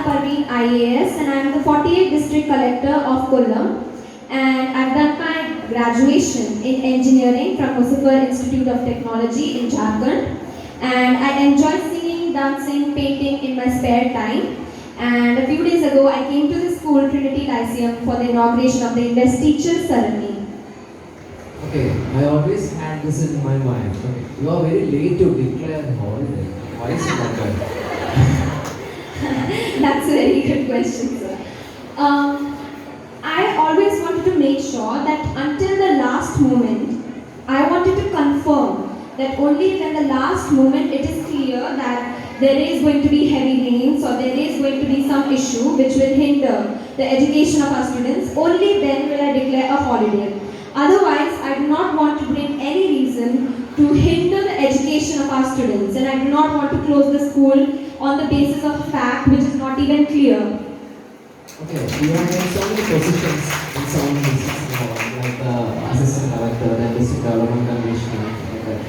PERWEEN IAS and I am the 48th District Collector of Kollam, and I've done my graduation in engineering from Musipur Institute of Technology in Jharkhand, and I enjoy singing, dancing, painting in my spare time. And a few days ago I came to the school Trinity Lyceum for the inauguration of the Indus Teacher ceremony. Okay, I always had this in my mind. Okay, you are very late to declare the holiday. Why is it like that? That's a very good question, sir. I always wanted to make sure that until the last moment, I wanted to confirm that only when the last moment it is clear that there is going to be heavy rains or there is going to be some issue which will hinder the education of our students, only then will I declare a holiday. Otherwise, I do not want to bring any reason to hinder the education of our students, and I do not want to close the school on the basis of fact which is not even clear. Okay, you have had so many positions in some places, like assistant collector, then district development commissioner, like that.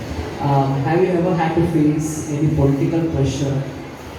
Have you ever had to face any political pressure?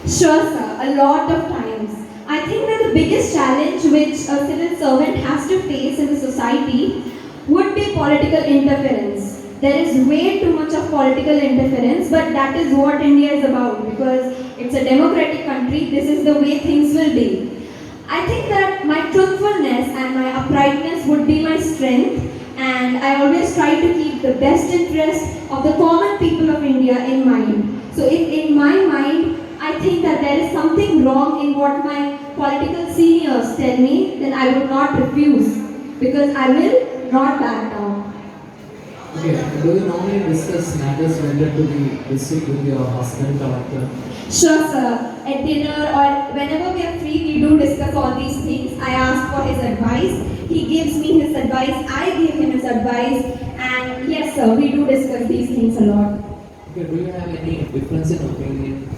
Sure, sir, a lot of times. I think that the biggest challenge which a civil servant has to face in the society would be political interference. There is way too much of political interference, but that is what India is about, because it's a democratic country. This is the way things will be. I think that my truthfulness and my uprightness would be my strength, and I always try to keep the best interest of the common people of India in mind. So if in my mind I think that there is something wrong in what my political seniors tell me, then I would not refuse, because I will not back down. Okay, do you normally discuss matters related to the district with your husband collector? Sure, sir. At dinner or whenever we are free, we do discuss all these things. I ask for his advice. He gives me his advice. I give him his advice. And yes, sir, we do discuss these things a lot. Okay, do you have any difference in opinion,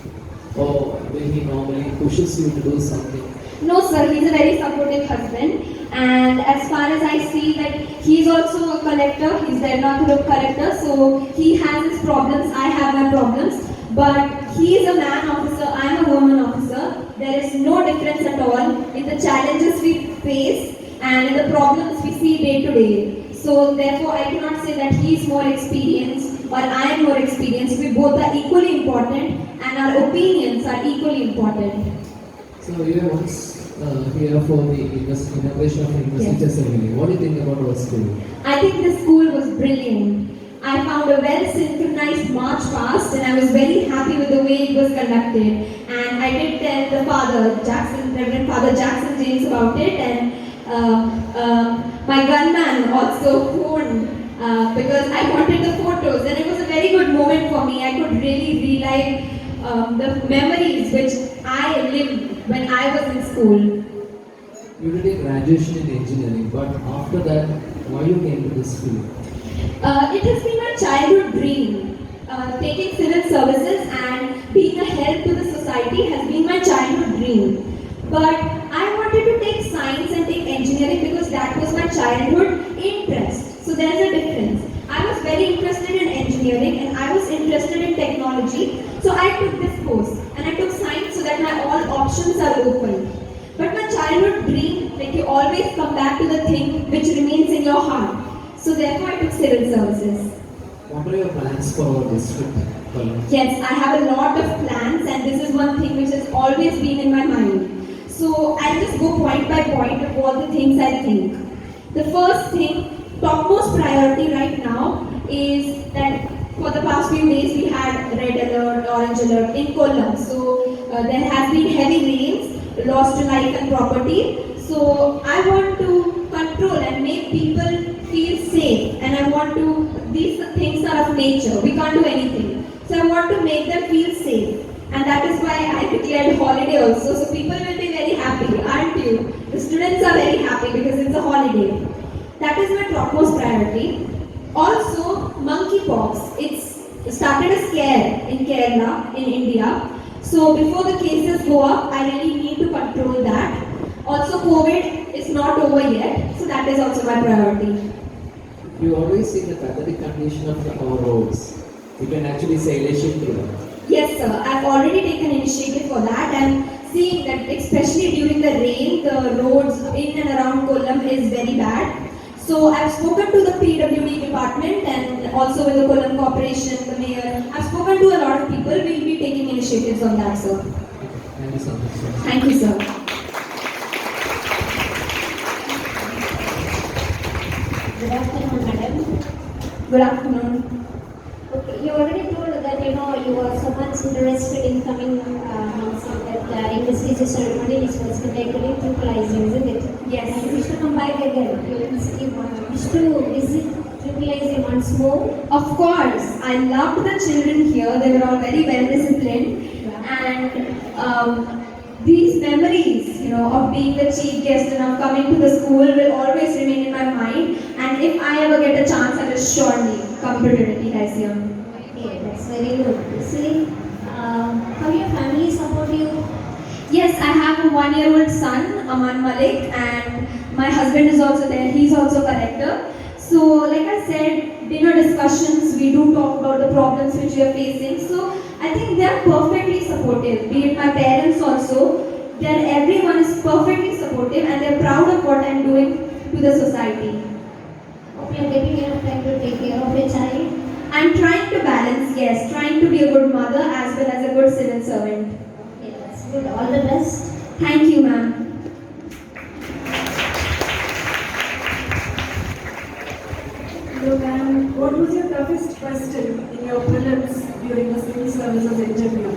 or when he normally pushes you to do something? No, sir. He's a very supportive husband. And as far as I see that he's also a collector. He's the Ernakulam collector. So he has his problems. I have my problems. But he is a man officer, I am a woman officer. There is no difference at all in the challenges we face and in the problems we see day to day. So therefore I cannot say that he is more experienced or I am more experienced. We both are equally important and our opinions are equally important. So you were once here for the inauguration of the Indus Teacher ceremony. What do you think about our school? I think the school was brilliant. I found a well-synchronized march past and I was very happy with the way it was conducted. And I did tell the father, Reverend Father Jackson James about it, and my gunman also phoned because I wanted the photos, and it was a very good moment for me. I could really relive the memories which I lived when I was in school. You did a graduation in engineering, but after that, why you came to this field? It has been my childhood dream. Taking civil services and being a help to the society has been my childhood dream. But I wanted to take science and take engineering because that was my childhood interest. So there's a difference. I was very interested in engineering and I was interested in technology. So I took this course and I took science so that my all options are open. But my childhood dream, like you always come back to the thing which remains in your heart. So therefore I took civil services. What are your plans for our district? Yes, I have a lot of plans and this is one thing which has always been in my mind. So I'll just go point by point of all the things I think. The first thing, topmost priority right now is that for the past few days we had red alert, orange alert in Kollam. So there has been heavy rains, loss to life and property. So I want to control and make people feel safe, and I want to, these things are of nature, we can't do anything. So I want to make them feel safe, and that is why I declared holiday also. So people will be very happy, aren't you? The students are very happy because it's a holiday. That is my topmost priority. Also, monkeypox. It's started a scare in Kerala, in India. So before the cases go up, I really need to control that. Also, COVID is not over yet, so that is also my priority. You always see the pathetic condition of our roads. You can actually say Lyceum through them. Yes, sir. I've already taken initiative for that, and seeing that especially during the rain, the roads in and around Kollam is very bad. So I've spoken to the PWD department and also with the Kollam Corporation, the mayor. I've spoken to a lot of people. We'll be taking initiatives on that, sir. Thank you so much. Thank you, sir. Good afternoon, madam. Good afternoon. Okay, you already told that you are so much interested in coming that investigation ceremony which was conducted in Lyceum, isn't it? Yes. And you wish to come back again. You wish to visit Lyceum once more. Of course, I loved the children here. They were all very well disciplined, and these memories, of being the chief guest and of coming to the school will always remain in my mind. And if I ever get a chance, I will surely come to Trinity Lyceum. Okay, that's very good. See, how your family support you? Yes, I have a 1-year-old son, Aman Malik, and my husband is also there. He's also collector. So, like I said, dinner discussions, we do talk about the problems which we are facing. So, I think they are perfectly supportive. Be it my parents also, everyone is perfectly supportive and they're proud of what I'm doing to the society. Hope you're getting enough time to take care of your child. I'm trying to balance, yes, trying to be a good mother as well as a good civil servant. Okay, that's good. All the best. Thank you, ma'am. Hello ma'am, what was your toughest question in your prelims during the civil services interview?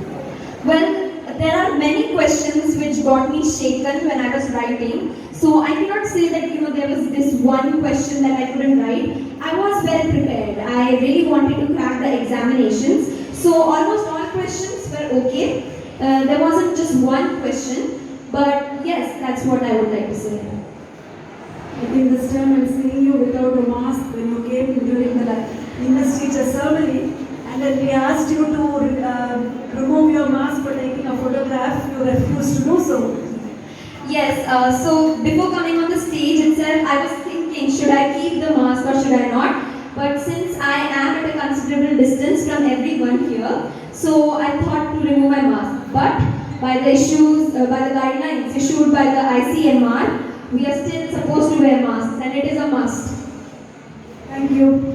Well, there are many questions which got me shaken when I was writing. So I cannot say that there was this one question that I couldn't write. I was well prepared. I really wanted to crack the examinations. So almost all questions were okay. There wasn't just one question, but yes, that's what I would like to say. I think this time I'm seeing you without a mask when you came during the English teacher ceremony, and then we asked you to remove your mask for taking a photograph. You refused to do so. Yes, so before coming on the stage itself, I was thinking, should I keep the mask or should I not? But since I am at a considerable distance from everyone here, so I thought to remove my mask. But by the guidelines issued by the ICMR, we are still supposed to wear masks and it is a must. Thank you.